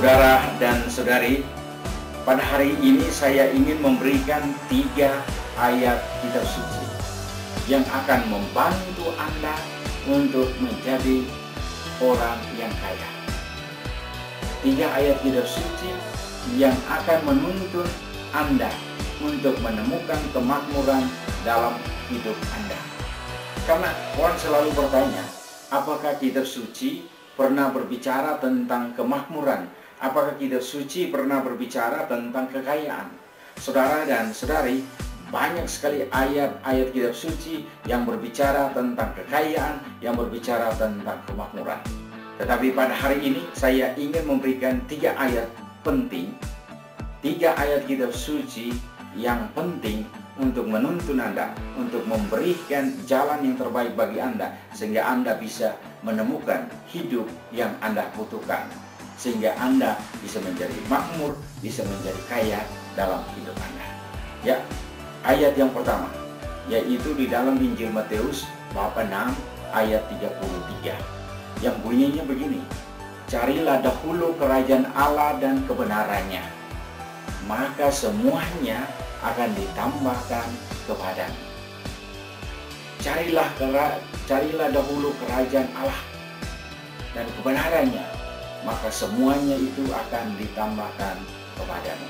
Saudara dan saudari, pada hari ini saya ingin memberikan 3 ayat kitab suci yang akan membantu Anda untuk menjadi orang yang kaya. 3 ayat kitab suci yang akan menuntun Anda untuk menemukan kemakmuran dalam hidup Anda. Karena orang selalu bertanya, apakah kitab suci pernah berbicara tentang kemakmuran? Apakah kitab suci pernah berbicara tentang kekayaan? Saudara dan saudari, banyak sekali ayat-ayat kitab suci yang berbicara tentang kekayaan, yang berbicara tentang kemakmuran. Tetapi pada hari ini saya ingin memberikan 3 ayat penting, 3 ayat kitab suci yang penting untuk menuntun Anda, untuk memberikan jalan yang terbaik bagi Anda, sehingga Anda bisa menemukan hidup yang Anda butuhkan, sehingga Anda bisa menjadi makmur, bisa menjadi kaya dalam hidup Anda. Ya, ayat yang pertama, yaitu di dalam Injil Matius bab 6 ayat 33, yang bunyinya begini: carilah dahulu kerajaan Allah dan kebenarannya, maka semuanya akan ditambahkan kepadamu. Carilah dahulu kerajaan Allah dan kebenarannya, maka semuanya itu akan ditambahkan kepadamu.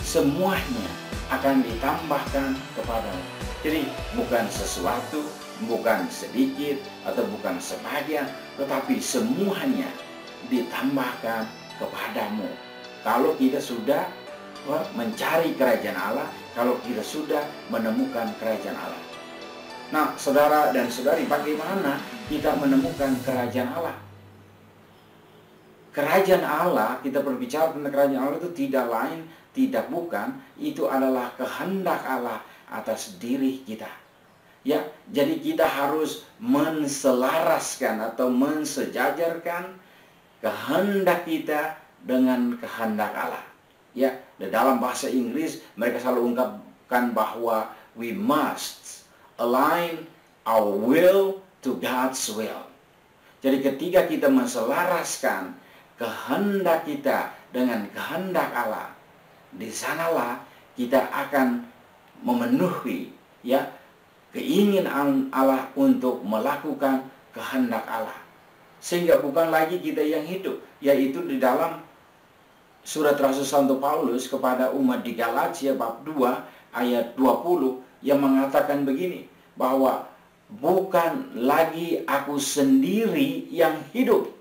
Semuanya akan ditambahkan kepadamu. Jadi bukan sesuatu, bukan sedikit, atau bukan sebagian, tetapi semuanya ditambahkan kepadamu. Kalau kita sudah mencari kerajaan Allah, kalau kita sudah menemukan kerajaan Allah. Nah, saudara dan saudari, bagaimana kita menemukan kerajaan Allah? Kerajaan Allah, kita berbicara tentang kerajaan Allah, itu tidak lain, tidak bukan, itu adalah kehendak Allah atas diri kita. Ya, jadi kita harus menselaraskan atau mensejajarkan kehendak kita dengan kehendak Allah. Ya, dalam bahasa Inggris mereka selalu ungkapkan bahwa we must align our will to God's will. Jadi ketika kita menselaraskan kehendak kita dengan kehendak Allah, di sanalah kita akan memenuhi ya keinginan Allah untuk melakukan kehendak Allah. Sehingga bukan lagi kita yang hidup, yaitu di dalam Surat Rasul Santo Paulus kepada umat di Galatia bab 2 ayat 20 yang mengatakan begini, bahwa bukan lagi aku sendiri yang hidup,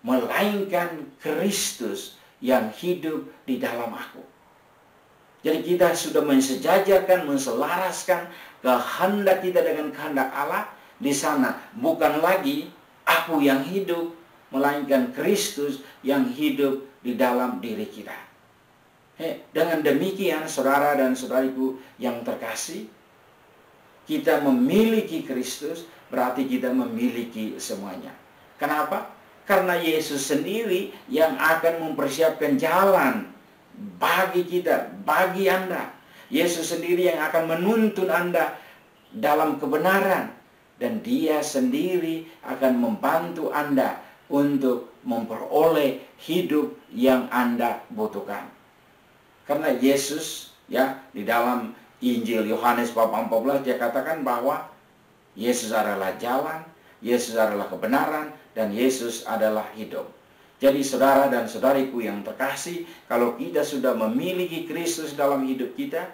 melainkan Kristus yang hidup di dalam aku. Jadi kita sudah mensejajarkan, menselaraskan kehendak kita dengan kehendak Allah. Di sana bukan lagi aku yang hidup, melainkan Kristus yang hidup di dalam diri kita. Dengan demikian, saudara dan saudariku yang terkasih, kita memiliki Kristus, berarti kita memiliki semuanya. Kenapa? Karena Yesus sendiri yang akan mempersiapkan jalan bagi kita, bagi Anda. Yesus sendiri yang akan menuntun Anda dalam kebenaran, dan Dia sendiri akan membantu Anda untuk memperoleh hidup yang Anda butuhkan. Karena Yesus ya di dalam Injil Yohanes bab 14 dia katakan bahwa Yesus adalah jalan, Yesus adalah kebenaran, dan Yesus adalah hidup. Jadi saudara dan saudariku yang terkasih, kalau kita sudah memiliki Kristus dalam hidup kita,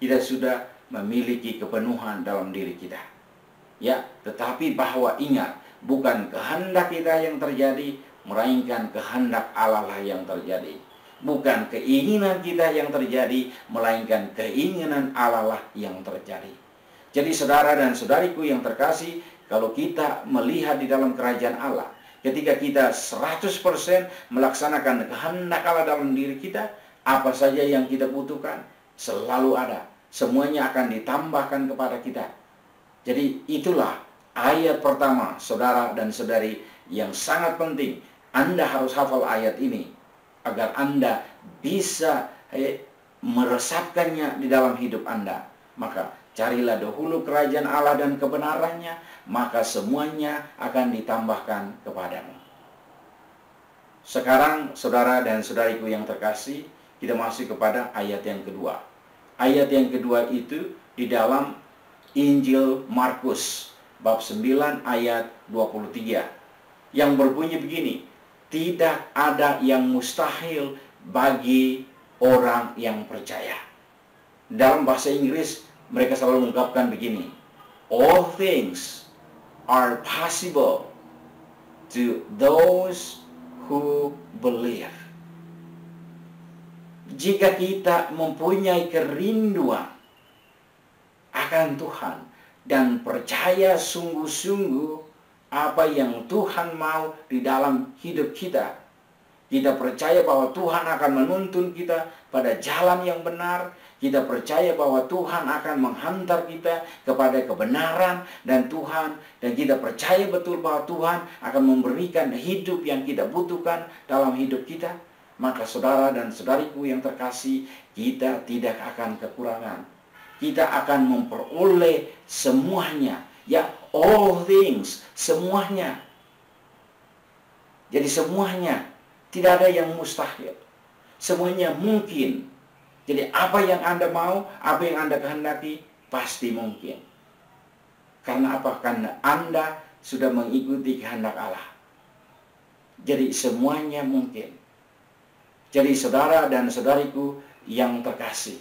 kita sudah memiliki kepenuhan dalam diri kita. Ya, tetapi bahwa ingat, bukan kehendak kita yang terjadi, melainkan kehendak Allah lah yang terjadi. Bukan keinginan kita yang terjadi, melainkan keinginan Allah lah yang terjadi. Jadi saudara dan saudariku yang terkasih, kalau kita melihat di dalam kerajaan Allah, ketika kita 100% melaksanakan kehendak Allah dalam diri kita, apa saja yang kita butuhkan selalu ada. Semuanya akan ditambahkan kepada kita. Jadi itulah ayat pertama, saudara dan saudari, yang sangat penting. Anda harus hafal ayat ini agar Anda bisa meresapkannya di dalam hidup Anda. Maka carilah dahulu kerajaan Allah dan kebenarannya, maka semuanya akan ditambahkan kepadamu. Sekarang saudara dan saudariku yang terkasih, kita masuk kepada ayat yang kedua. Ayat yang kedua itu di dalam Injil Markus bab 9 ayat 23 yang berbunyi begini, tidak ada yang mustahil bagi orang yang percaya. Dalam bahasa Inggris mereka selalu mengungkapkan begini, all things are possible to those who believe. Jika kita mempunyai kerinduan akan Tuhan dan percaya sungguh-sungguh apa yang Tuhan mau di dalam hidup kita, kita percaya bahwa Tuhan akan menuntun kita pada jalan yang benar. Kita percaya bahwa Tuhan akan menghantar kita kepada kebenaran dan kita percaya betul bahwa Tuhan akan memberikan hidup yang kita butuhkan dalam hidup kita. Maka saudara dan saudariku yang terkasih, kita tidak akan kekurangan. Kita akan memperoleh semuanya. Ya, all things, semuanya. Jadi semuanya, tidak ada yang mustahil. Semuanya mungkin. Jadi apa yang Anda mau, apa yang Anda kehendaki, pasti mungkin. Karena apa? Karena Anda sudah mengikuti kehendak Allah. Jadi semuanya mungkin. Jadi saudara dan saudariku yang terkasih,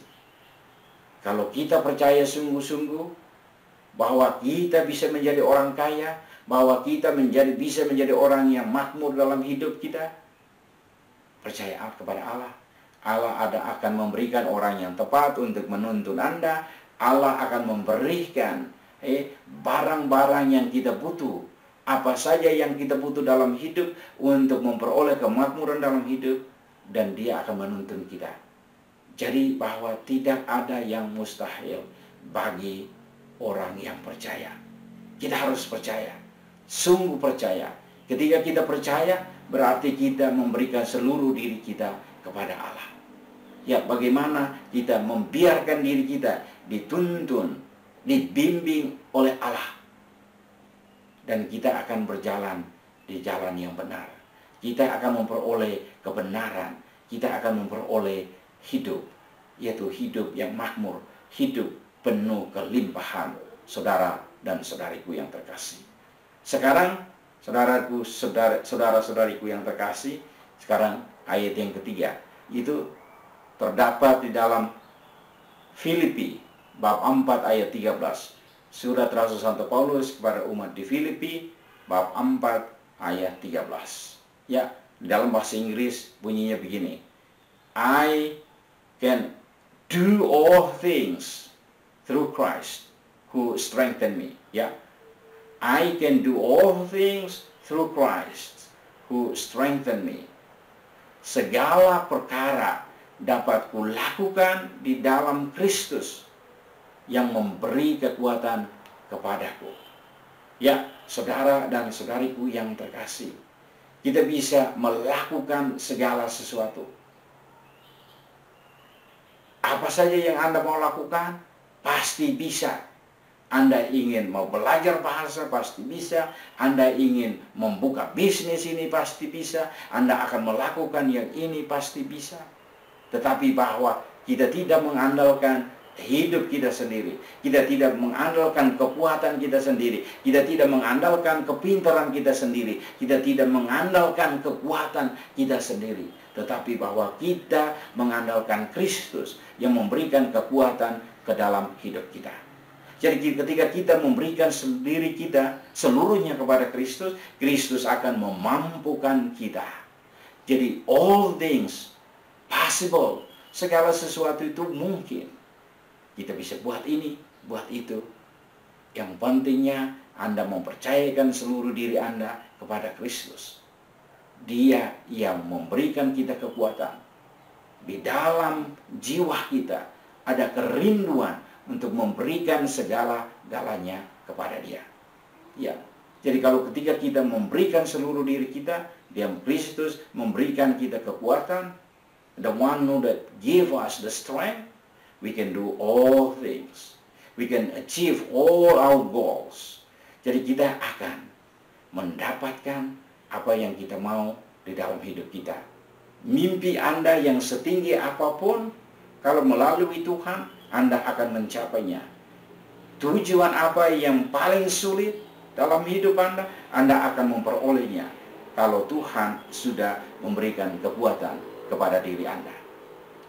kalau kita percaya sungguh-sungguh bahwa kita bisa menjadi orang kaya, bahwa kita bisa menjadi orang yang makmur dalam hidup kita, percaya kepada Allah. Allah akan memberikan orang yang tepat untuk menuntun Anda. Allah akan memberikan barang-barang yang kita butuh. Apa saja yang kita butuh dalam hidup untuk memperoleh kemakmuran dalam hidup. Dan Dia akan menuntun kita. Jadi bahwa tidak ada yang mustahil bagi orang yang percaya. Kita harus percaya. Sungguh percaya. Ketika kita percaya, berarti kita memberikan seluruh diri kita kepada Allah. Ya, bagaimana kita membiarkan diri kita dituntun, dibimbing oleh Allah. Dan kita akan berjalan di jalan yang benar. Kita akan memperoleh kebenaran. Kita akan memperoleh hidup, yaitu hidup yang makmur, hidup penuh kelimpahan, saudara dan saudariku yang terkasih. Sekarang, saudara-saudariku yang terkasih, sekarang ayat yang ketiga, itu terdapat di dalam Filipi bab 4 ayat 13. Surat Rasul Santo Paulus kepada umat di Filipi bab 4 ayat 13. Ya, dalam bahasa Inggris bunyinya begini. I can do all things through Christ who strengthen me. Ya. I can do all things through Christ who strengthen me. Segala perkara dapat kulakukan di dalam Kristus yang memberi kekuatan kepadaku. Ya, saudara dan saudariku yang terkasih, kita bisa melakukan segala sesuatu. Apa saja yang Anda mau lakukan, pasti bisa. Anda ingin mau belajar bahasa, pasti bisa. Anda ingin membuka bisnis ini, pasti bisa. Anda akan melakukan yang ini, pasti bisa. Tetapi bahwa kita tidak mengandalkan hidup kita sendiri. Kita tidak mengandalkan kekuatan kita sendiri. Kita tidak mengandalkan kepintaran kita sendiri. Kita tidak mengandalkan kekuatan kita sendiri. Tetapi bahwa kita mengandalkan Kristus yang memberikan kekuatan ke dalam hidup kita. Jadi ketika kita memberikan sendiri kita seluruhnya kepada Kristus, Kristus akan memampukan kita. Jadi all things possible, segala sesuatu itu mungkin. Kita bisa buat ini, buat itu. Yang pentingnya Anda mempercayakan seluruh diri Anda kepada Kristus. Dia yang memberikan kita kekuatan. Di dalam jiwa kita ada kerinduan untuk memberikan segala-galanya kepada Dia. Ya. Jadi kalau ketika kita memberikan seluruh diri kita, Dia Kristus memberikan kita kekuatan. The one who that give us the strength, we can do all things. We can achieve all our goals. Jadi kita akan mendapatkan apa yang kita mau di dalam hidup kita. Mimpi Anda yang setinggi apapun, kalau melalui Tuhan, Anda akan mencapainya. Tujuan apa yang paling sulit dalam hidup Anda akan memperolehnya kalau Tuhan sudah memberikan kekuatan kepada diri Anda.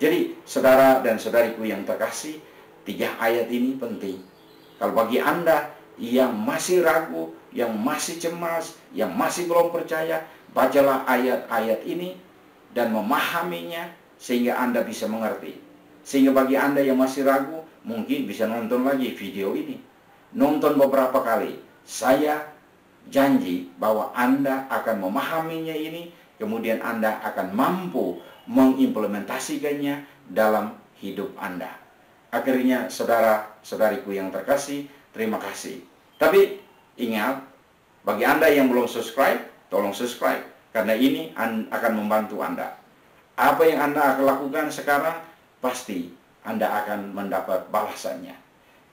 Jadi, saudara dan saudariku yang terkasih, 3 ayat ini penting. Kalau bagi Anda yang masih ragu, yang masih cemas, yang masih belum percaya, bacalah ayat-ayat ini dan memahaminya sehingga Anda bisa mengerti. Sehingga bagi Anda yang masih ragu, mungkin bisa nonton lagi video ini. Nonton beberapa kali. Saya janji bahwa Anda akan memahaminya ini, kemudian Anda akan mampu mengimplementasikannya dalam hidup Anda. Akhirnya, saudara-saudariku yang terkasih, terima kasih. Tapi ingat, bagi Anda yang belum subscribe, tolong subscribe. Karena ini akan membantu Anda. Apa yang Anda akan lakukan sekarang, pasti Anda akan mendapat balasannya.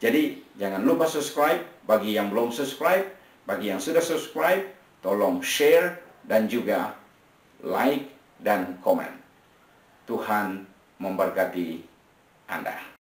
Jadi, jangan lupa subscribe. Bagi yang belum subscribe, bagi yang sudah subscribe, tolong share dan juga like dan komen. Tuhan memberkati Anda.